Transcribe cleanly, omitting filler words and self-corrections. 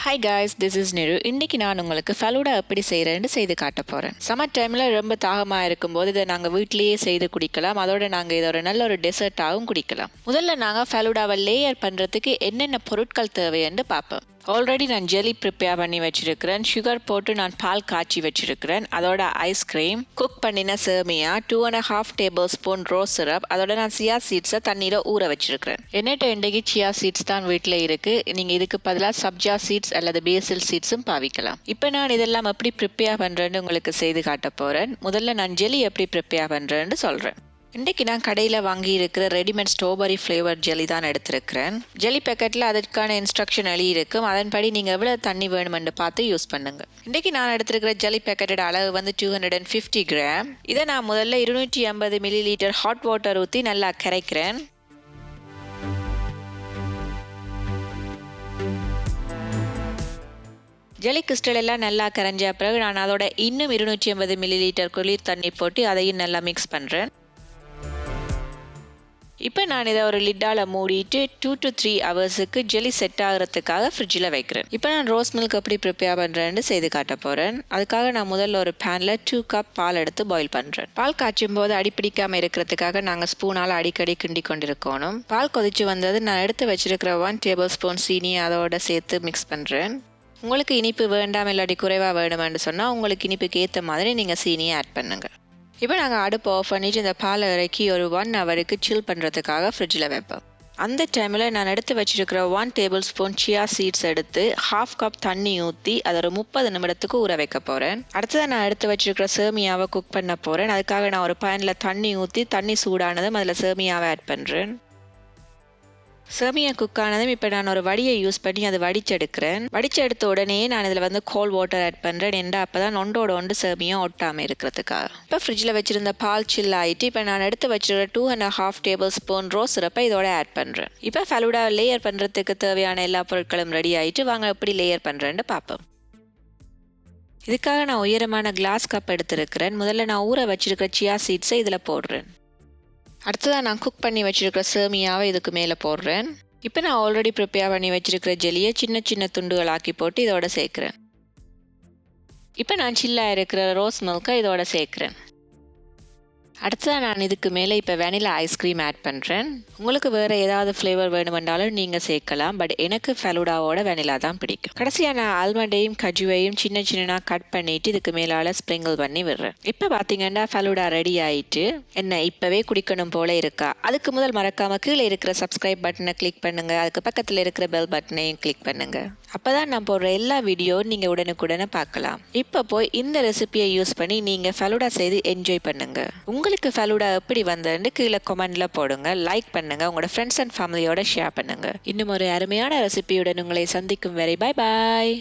Hi guys, this is Niru. இன்னைக்கு நான் உங்களுக்கு ஃபலூடா எப்படி செய்கிறேன்னு செய்து காட்ட போகிறேன். சம்மர் டைமில் ரொம்ப தாகமாக இருக்கும்போது இதை நாங்கள் வீட்லேயே செய்து குடிக்கலாம். அதோட நாங்கள் இதை ஒரு நல்ல ஒரு டெசர்ட்டாகவும் குடிக்கலாம். முதல்ல நாங்கள் ஃபலூடாவை லேயர் பண்ணுறதுக்கு என்னென்ன பொருட்கள் தேவைன்னு பார்ப்போம். ஆல்ரெடி நான் ஜெலி ப்ரிப்பேர் பண்ணி வச்சிருக்கிறேன். சுகர் போட்டு நான் பால் காய்ச்சி வச்சிருக்கிறேன். அதோட ஐஸ்கிரீம், குக் பண்ணின சேமியா, 2.5 டேபிள் ஸ்பூன் ரோஸ் சிரப், அதோட நான் சியா சீட்ஸை தண்ணீரை ஊற வச்சிருக்கிறேன். என்னட்ட இன்றைக்கு சியா சீட்ஸ் தான் வீட்டில் இருக்கு. நீங்க இதுக்கு பதிலாக சப்ஜா சீட்ஸ் அல்லது பேசில் சீட்ஸும் பாவிக்கலாம். இப்போ நான் இதெல்லாம் எப்படி ப்ரிப்பேர் பண்றேன்னு உங்களுக்கு செய்து காட்ட போறேன். முதல்ல நான் ஜெலி எப்படி ப்ரிப்பேர் பண்றேன்னு சொல்றேன். இன்றைக்கு நான் கடையில் வாங்கி இருக்கிற ரெடிமேட் ஸ்ட்ராபெரி ஃப்ளேவர் ஜெலி தான் எடுத்திருக்கிறேன். ஜெலி பேக்கெட்டில் அதற்கான இன்ஸ்ட்ரக்ஷன் எழுதியிருக்கும். அதன்படி நீங்கள் எவ்வளோ தண்ணி வேணுமென்று பார்த்து யூஸ் பண்ணுங்க. இன்றைக்கு நான் எடுத்திருக்கிற ஜெலி பேக்கெட்டோட அளவு வந்து 250 கிராம். இதை நான் முதல்ல 250 மில்லி லிட்டர் ஹாட் வாட்டர் ஊற்றி நல்லா கரைக்கிறேன். ஜெலி கிறிஸ்டல் எல்லாம் நல்லா கரைஞ்ச பிறகு நான் அதோட இன்னும் 250 மில்லி லிட்டர் குளிர் தண்ணி போட்டு அதையும் நல்லா மிக்ஸ் பண்ணுறேன். இப்போ நான் இதை ஒரு லிட்டால் மூடிட்டு 2 to 3 ஹவர்ஸுக்கு ஜெலி செட் ஆகிறதுக்காக ஃப்ரிட்ஜில் வைக்கிறேன். இப்போ நான் ரோஸ் மில்க் எப்படி ப்ரிப்பேர் பண்ணுறேன்னு செய்து காட்ட போகிறேன். அதுக்காக நான் முதல்ல ஒரு பேனில் 2 கப் பால் எடுத்து பாயில் பண்ணுறேன். பால் காய்ச்சும் போது அடிப்பிடிக்காமல் இருக்கிறதுக்காக நாங்கள் ஸ்பூனால் அடிக்கடி கிண்டி கொண்டிருக்கணும். பால் கொதிச்சு வந்தது நான் எடுத்து வச்சிருக்கிற 1 டேபிள் ஸ்பூன் சீனி அதோட சேர்த்து மிக்ஸ் பண்ணுறேன். உங்களுக்கு இனிப்பு வேண்டாம் இல்லாட்டி குறைவாக வேணுமென்னு சொன்னால் உங்களுக்கு இனிப்புக்கு ஏற்ற மாதிரி நீங்கள் சீனியை ஆட் பண்ணுங்கள். இப்போ நாங்கள் அடுப்பு ஆஃப் பண்ணிவிட்டு இந்த பாலை இறக்கி ஒரு 1 ஹவருக்கு சில் பண்ணுறதுக்காக ஃப்ரிட்ஜில் வைப்போம். அந்த டைமில் நான் எடுத்து வச்சிருக்கிற 1 டேபிள் ஸ்பூன் சியா சீட்ஸ் எடுத்து 1/2 கப் தண்ணி ஊற்றி அதை ஒரு 30 நிமிடத்துக்கு ஊற வைக்க போகிறேன். அடுத்ததான் நான் எடுத்து வச்சிருக்கிற சேமியாவை குக் பண்ண போகிறேன். அதுக்காக நான் ஒரு பேனில் தண்ணி ஊற்றி தண்ணி சூடானதும் அதில் சேமியாவை ஆட் பண்ணுறேன். சேமியா குக் ஆனதும் இப்போ நான் ஒரு வடியை யூஸ் பண்ணி அதை வடிச்செடுக்கிறேன். வடிச்செடுத்த உடனே நான் இதில் வந்து கோல்ட் வாட்டர் ஆட் பண்ணுறேன். ஏன்டா அப்போ தான் ஒன்றோட ஒன்று சேமியா ஒட்டாமல் இருக்கிறதுக்காக. இப்போ ஃப்ரிட்ஜில் வச்சிருந்த பால் சில் ஆகிட்டு இப்போ நான் எடுத்து வச்சிருக்கிற 2.5 டேபிள் ஸ்பூன் ரோஸ் சிரப்பை இதோட ஆட் பண்ணுறேன். இப்போ ஃபலூடா லேயர் பண்ணுறதுக்கு தேவையான எல்லா பொருட்களும் ரெடி ஆகிட்டு வாங்க எப்படி லேயர் பண்ணுறேன்னு பார்ப்போம். இதுக்காக நான் உயரமான கிளாஸ் கப் எடுத்திருக்கிறேன். முதல்ல நான் ஊற வச்சிருக்கிற சியா சீட்ஸை இதில் போடுறேன். அடுத்ததான் நான் குக் பண்ணி வச்சிருக்கிற சேமியாவை இதுக்கு மேலே போடுறேன். இப்போ நான் ஆல்ரெடி ப்ரிப்பேர் பண்ணி வச்சிருக்கிற ஜெலியை சின்ன சின்ன துண்டுகள் ஆக்கி போட்டு இதோட சேர்க்குறேன். இப்போ நான் சில்லாக இருக்கிற ரோஸ் மில்கை இதோட சேர்க்குறேன். அடுத்ததான் நான் இதுக்கு மேலே இப்போ வெனிலா ஐஸ்கிரீம் ஆட் பண்ணுறேன். உங்களுக்கு வேறு ஏதாவது ஃப்ளேவர் வேணுமென்றாலும் நீங்கள் சேர்க்கலாம். பட் எனக்கு ஃபலூடாவோட வெனிலா தான் பிடிக்கும். கடைசியாக நான் ஆல்மண்டையும் கஜுவையும் சின்ன சின்னதாக கட் பண்ணிவிட்டு இதுக்கு மேலால் ஸ்ப்ரிங்கிள் பண்ணி விடுறேன். இப்போ பார்த்தீங்கன்னா ஃபலூடா ரெடி ஆகிட்டு என்ன இப்போவே குடிக்கணும் போல இருக்கா? அதுக்கு முதல் மறக்காமல் கீழே இருக்கிற சப்ஸ்கிரைப் பட்டனை கிளிக் பண்ணுங்கள். அதுக்கு பக்கத்தில் இருக்கிற பெல் பட்டனையும் கிளிக் பண்ணுங்கள். அப்போ தான் நான் போடுற எல்லா வீடியோவும் நீங்கள் உடனுக்குடனே பார்க்கலாம். இப்போ போய் இந்த ரெசிபியை யூஸ் பண்ணி நீங்கள் ஃபலூடா செய்து என்ஜாய் பண்ணுங்கள். உங்களுக்கு ஃபலூடா எப்படி வந்ததுன்னு கீழே கமெண்ட்ல போடுங்க. லைக் பண்ணுங்க. உங்களோட ஃப்ரெண்ட்ஸ் அண்ட் ஃபேமிலியோட ஷேர் பண்ணுங்க. இன்னும் ஒரு அருமையான ரெசிபியுடன் உங்களை சந்திக்கும் வரை பாய் பாய்.